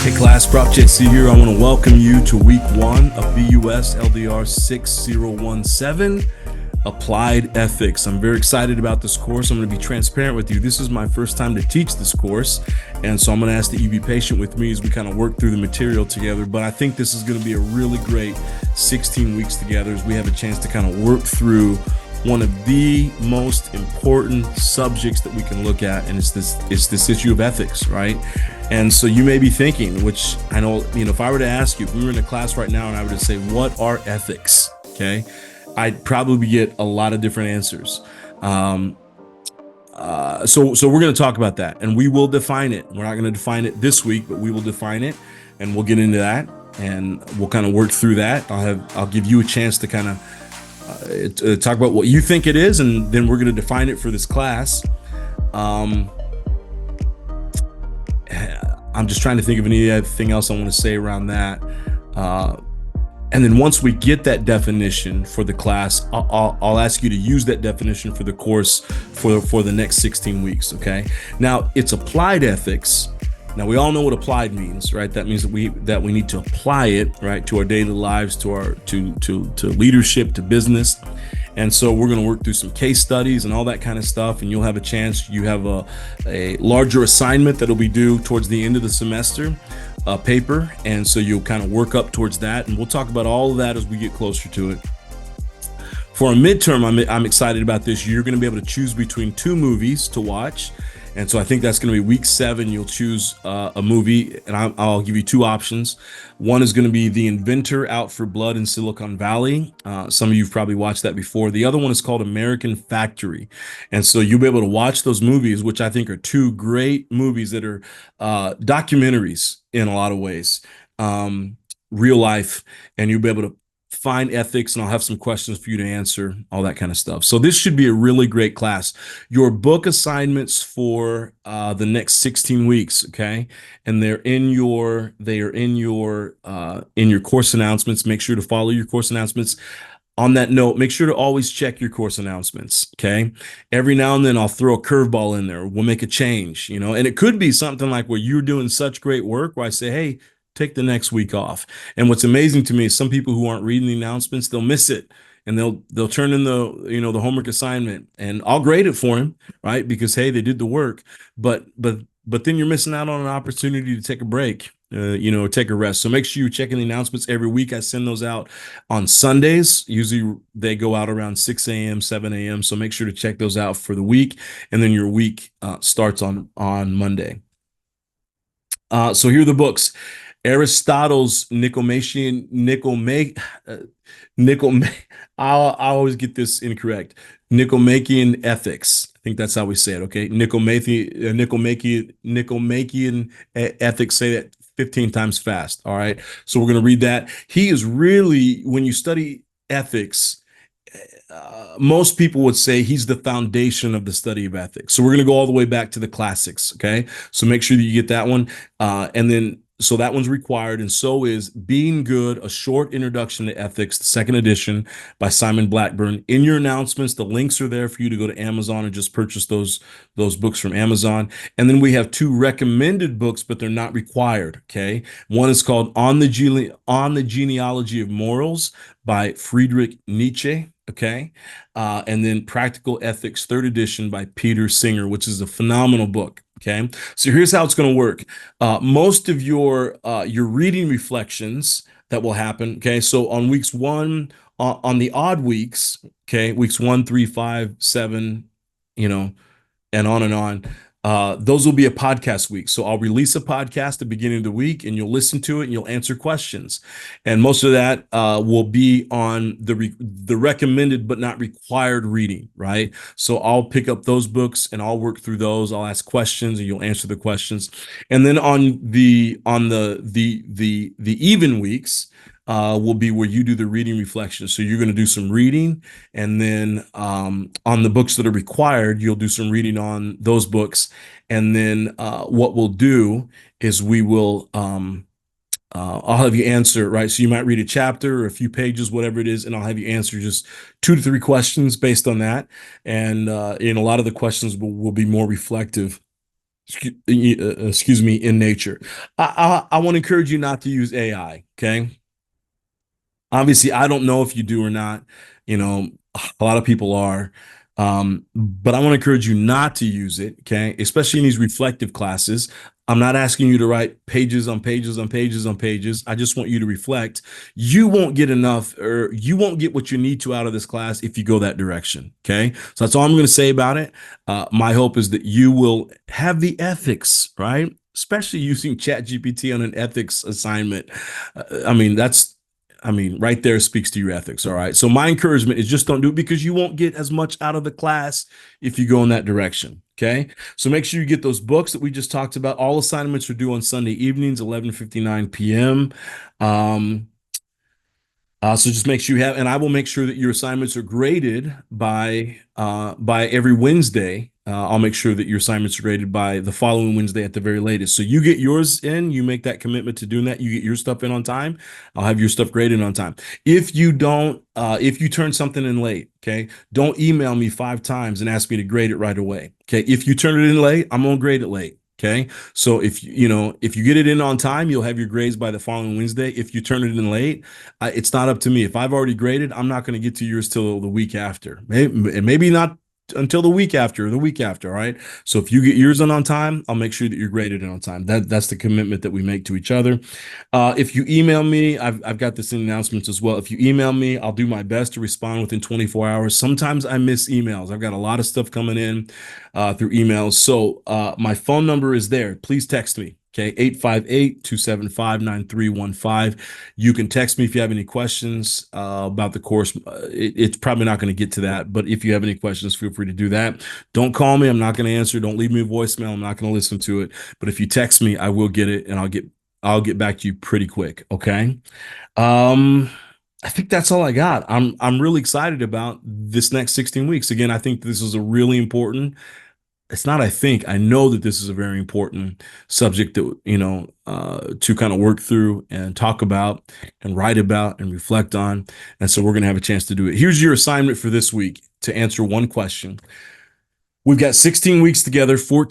Hey class, Prof JC here. I want to welcome you to week 1 of BUS LDR 6017, Applied Ethics. I'm very excited about this course. I'm going to be transparent with you. This is my first time to teach this course, and so I'm going to ask that you be patient with me as we kind of work through the material together. But I think this is going to be a really great 16 weeks together as we have a chance to kind of work through one of the most important subjects that we can look at, and it's this issue of ethics, right? And so you may be thinking, which I know, if I were to ask you, if we were in a class right now and I were to say, what are ethics? Okay, I'd probably get a lot of different answers. So we're going to talk about that, and we will define it. We're not going to define it this week, but we will define it, and we'll get into that, and we'll kind of work through that. I'll give you a chance to kind of talk about what you think it is, and then we're going to define it for this class. I'm just trying to think of anything else I want to say around that. And then once we get that definition for the class, I'll ask you to use that definition for the course for the next 16 weeks. Okay. Now it's applied ethics. Now we all know what applied means, right? That means that we need to apply it, right, to our daily lives, to leadership, to business. And so we're going to work through some case studies and all that kind of stuff, and you'll have a chance. You have a larger assignment that'll be due towards the end of the semester, paper, and so you'll kind of work up towards that, and we'll talk about all of that as we get closer to it. For a midterm, I'm excited about this. You're going to be able to choose between 2 movies to watch. And so I think that's going to be week 7. You'll choose a movie, and I'll give you 2 options. One is going to be The Inventor, Out for Blood in Silicon Valley. Some of you've probably watched that before. The other one is called American Factory. And so you'll be able to watch those movies, which I think are 2 great movies that are documentaries in a lot of ways, real life, and you'll be able to find ethics, and I'll have some questions for you to answer, all that kind of stuff. So this should be a really great class. Your book assignments for the next 16 weeks, okay? And they're in your course announcements. Make sure to follow your course announcements. On that note, make sure to always check your course announcements, okay? Every now and then I'll throw a curveball in there. We'll make a change, and it could be something like where you're doing such great work where I say, hey, take the next week off. And what's amazing to me is some people who aren't reading the announcements, they'll miss it, and they'll turn in the homework assignment, and I'll grade it for them, right? Because hey, they did the work, but then you're missing out on an opportunity to take a break, or take a rest. So make sure you're checking the announcements every week. I send those out on Sundays. Usually they go out around 6 a.m., 7 a.m. So make sure to check those out for the week, and then your week starts on Monday. So here are the books. Aristotle's Nicomachean, I always get this incorrect. Nicomachean Ethics. I think that's how we say it. Okay. Nicomachean Ethics. Say that 15 times fast. All right. So we're going to read that. He is really, when you study ethics, most people would say he's the foundation of the study of ethics. So we're going to go all the way back to the classics. Okay. So make sure that you get that one. And then, so that one's required, and so is Being Good, A Short Introduction to Ethics, the 2nd edition by Simon Blackburn. In your announcements, the links are there for you to go to Amazon and just purchase those books from Amazon. And then we have 2 recommended books, but they're not required, okay? One is called On the Genealogy of Morals by Friedrich Nietzsche, okay? And then Practical Ethics, 3rd edition by Peter Singer, which is a phenomenal book. Okay, so here's how it's going to work. Most of your reading reflections that will happen. Okay, so on weeks 1, on the odd weeks, okay, weeks 1, 3, 5, 7, and on and on. Those will be a podcast week. So I'll release a podcast at the beginning of the week, and you'll listen to it and you'll answer questions. And most of that will be on the recommended but not required reading, right? So I'll pick up those books and I'll work through those. I'll ask questions and you'll answer the questions. And then on the even weeks, will be where you do the reading reflection. So you're going to do some reading, and then on the books that are required, you'll do some reading on those books. And then what we'll do is we will I'll have you answer, right? So you might read a chapter or a few pages, whatever it is, and I'll have you answer just 2 to 3 questions based on that. And a lot of the questions will be more reflective excuse me, in nature. I want to encourage you not to use AI. Okay. Obviously, I don't know if you do or not. You know, a lot of people are. But I want to encourage you not to use it, okay? Especially in these reflective classes. I'm not asking you to write pages on pages on pages on pages. I just want you to reflect. You won't get enough, or you won't get what you need to out of this class if you go that direction, okay? So that's all I'm going to say about it. My hope is that you will have the ethics, right? Especially using ChatGPT on an ethics assignment. I mean, right there speaks to your ethics. All right. So my encouragement is just don't do it, because you won't get as much out of the class if you go in that direction. Okay. So make sure you get those books that we just talked about. All assignments are due on Sunday evenings, 11:59 p.m. Um, so just make sure you have, and I will make sure that your assignments are graded by every Wednesday. I'll make sure that your assignments are graded by the following Wednesday at the very latest. So you get yours in, you make that commitment to doing that. You get your stuff in on time. I'll have your stuff graded on time. If you don't, if you turn something in late, okay, don't email me 5 times and ask me to grade it right away. Okay, if you turn it in late, I'm gonna grade it late. Okay. So if you get it in on time, you'll have your grades by the following Wednesday. If you turn it in late, it's not up to me. If I've already graded, I'm not going to get to yours till the week after. Maybe not until the week after or the week after. All right. So if you get yours in on time, I'll make sure that you're graded in on time. That's the commitment that we make to each other. If you email me, I've got this in announcements as well. If you email me, I'll do my best to respond within 24 hours. Sometimes I miss emails. I've got a lot of stuff coming in through emails. So my phone number is there. Please text me. Okay, 858-275-9315. You can text me if you have any questions about the course. It's probably not going to get to that, but if you have any questions, feel free to do that. Don't call me. I'm not going to answer. Don't leave me a voicemail. I'm not going to listen to it. But if you text me, I will get it, and I'll get back to you pretty quick. Okay. Um, I think that's all I got. I'm really excited about this next 16 weeks. Again, I think this is a really important, it's not, I think, I know that this is a very important subject that, to kind of work through and talk about and write about and reflect on. And so we're going to have a chance to do it. Here's your assignment for this week to answer one question. We've got 16 weeks together, 4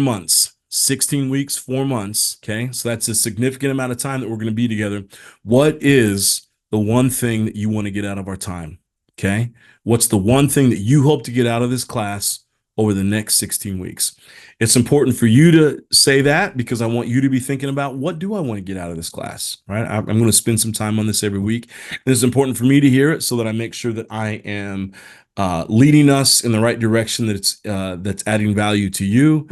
months, 16 weeks, 4 months. Okay. So that's a significant amount of time that we're going to be together. What is the one thing that you want to get out of our time? Okay. What's the one thing that you hope to get out of this class over the next 16 weeks? It's important for you to say that, because I want you to be thinking about, what do I want to get out of this class, right? I'm going to spend some time on this every week. And it's important for me to hear it so that I make sure that I am leading us in the right direction, that's adding value to you,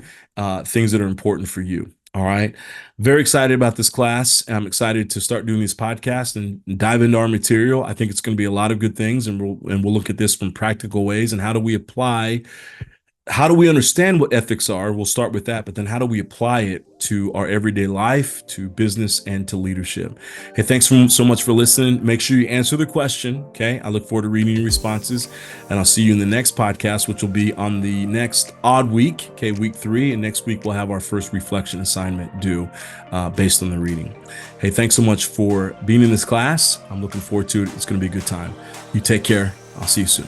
things that are important for you. All right. Very excited about this class. I'm excited to start doing these podcasts and dive into our material. I think it's going to be a lot of good things, and we'll look at this from practical ways, and how do we understand what ethics are? We'll start with that, but then how do we apply it to our everyday life, to business, and to leadership? Hey, thanks so much for listening. Make sure you answer the question. Okay. I look forward to reading your responses, and I'll see you in the next podcast, which will be on the next odd week. Okay. Week 3. And next week we'll have our first reflection assignment due, based on the reading. Hey, thanks so much for being in this class. I'm looking forward to it. It's going to be a good time. You take care. I'll see you soon.